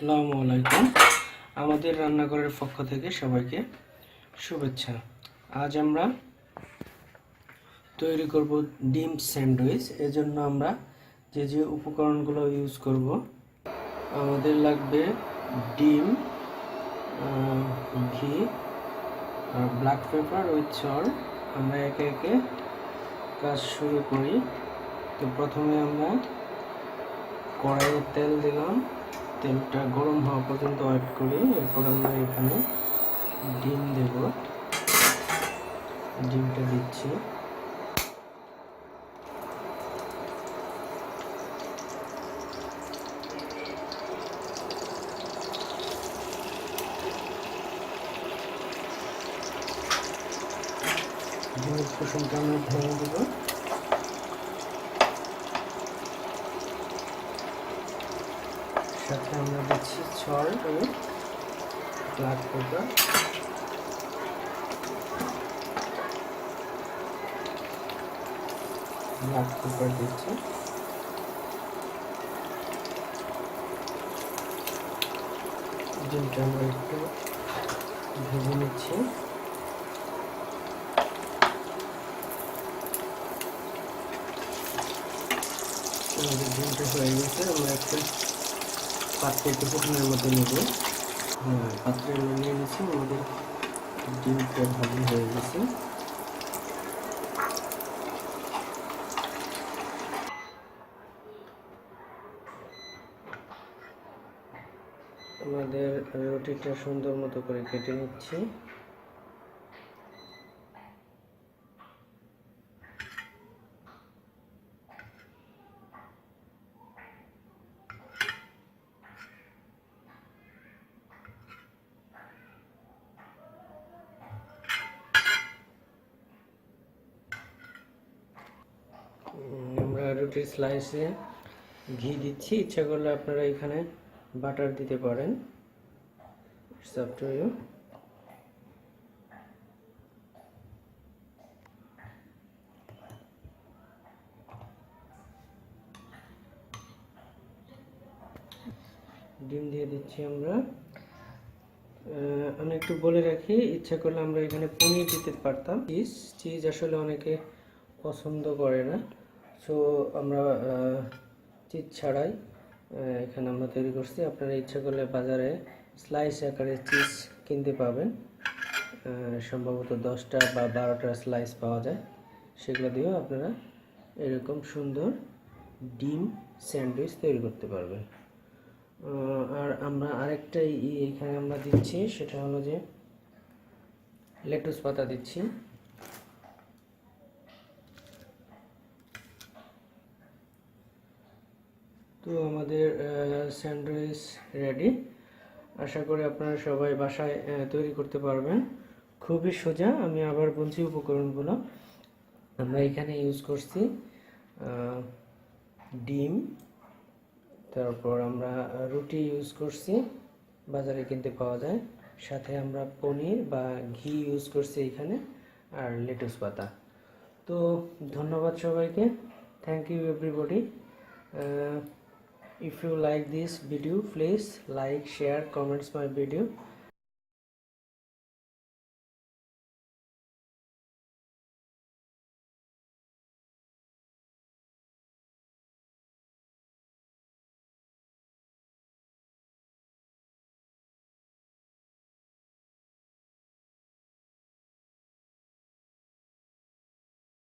আসসালামু আলাইকুম। আমাদের রান্নাঘরের পক্ষ থেকে সবাইকে শুভেচ্ছা। আজ আমরা তৈরি করব ডিম স্যান্ডউইচ। এজন্য আমরা যে যে উপকরণগুলো ইউজ করব, আমাদের লাগবে ডিম, ঘি আর ব্ল্যাক পেপার উইথ সল্ট। আমরা একে একে কাজ শুরু করি। তো প্রথমে আমরা কড়াইয়ে তেল দিলাম, তেলটা গরম হওয়া পর্যন্ত ওয়েট করি। এরপর আমরা এখানে ডিম দেব, ডিমটা দিচ্ছি। ডিমের কুসুমটা আমরা ভেঙে দেব। সাথে আমরা দিচ্ছি সল্ট ও ব্ল্যাক পেপার। ব্ল্যাক পেপার দিচ্ছি। ডিমটা আমরা একটু ভেজে নিচ্ছি। আমাদের ডিমটা হয়ে গেছে। আমরা একটা পাত্রে একটু শুকনোর মতো নেব। পাত্রে আমরা নিয়ে নিচ্ছি। আমাদের ডিমটা ভাজি হয়ে গেছে। আমাদের রুটিটা সুন্দর মতো করে কেটে নিচ্ছি। আমরা রুটির স্লাইসে ঘি দিচ্ছি। ইচ্ছা করলে আপনারা এখানে বাটার দিতে পারেন, ইটস আপ টু ইউ। ডিম দিয়ে দিচ্ছি আমরা। আমি একটু বলে রাখি, ইচ্ছা করলে আমরা এখানে পনির দিতে পারতাম। চিজ আসলে অনেকে পছন্দ করে না, সো আমরা চিজ ছাড়াই এখানে আমরা তৈরি করছি। আপনারা ইচ্ছা করলে বাজারে স্লাইস আকারে চিজ কিনতে পাবেন। সম্ভবত 10টা বা 12টা স্লাইস পাওয়া যায়। সেগুলো দিয়েও আপনারা এরকম সুন্দর ডিম স্যান্ডউইচ তৈরি করতে পারবেন। আর আমরা আরেকটা এখানে আমরা দিচ্ছি, সেটা হলো যে লেটুস পাতা দিচ্ছি। তো আমাদের স্যান্ডউইচ রেডি। আশা করি আপনারা সবাই বাসায় তৈরি করতে পারবেন। খুবই সোজা। আমি আবার বলছি উপকরণগুলো। আমরা এখানে ইউজ করছি ডিম, তারপর আমরা রুটি ইউজ করছি, বাজারে কিনতে পাওয়া যায়। সাথে আমরা পনির বা ঘি ইউজ করছি এখানে, আর লেটুস পাতা। তো ধন্যবাদ সবাইকে। Thank you everybody. If you like this video, please like, share, comments my video.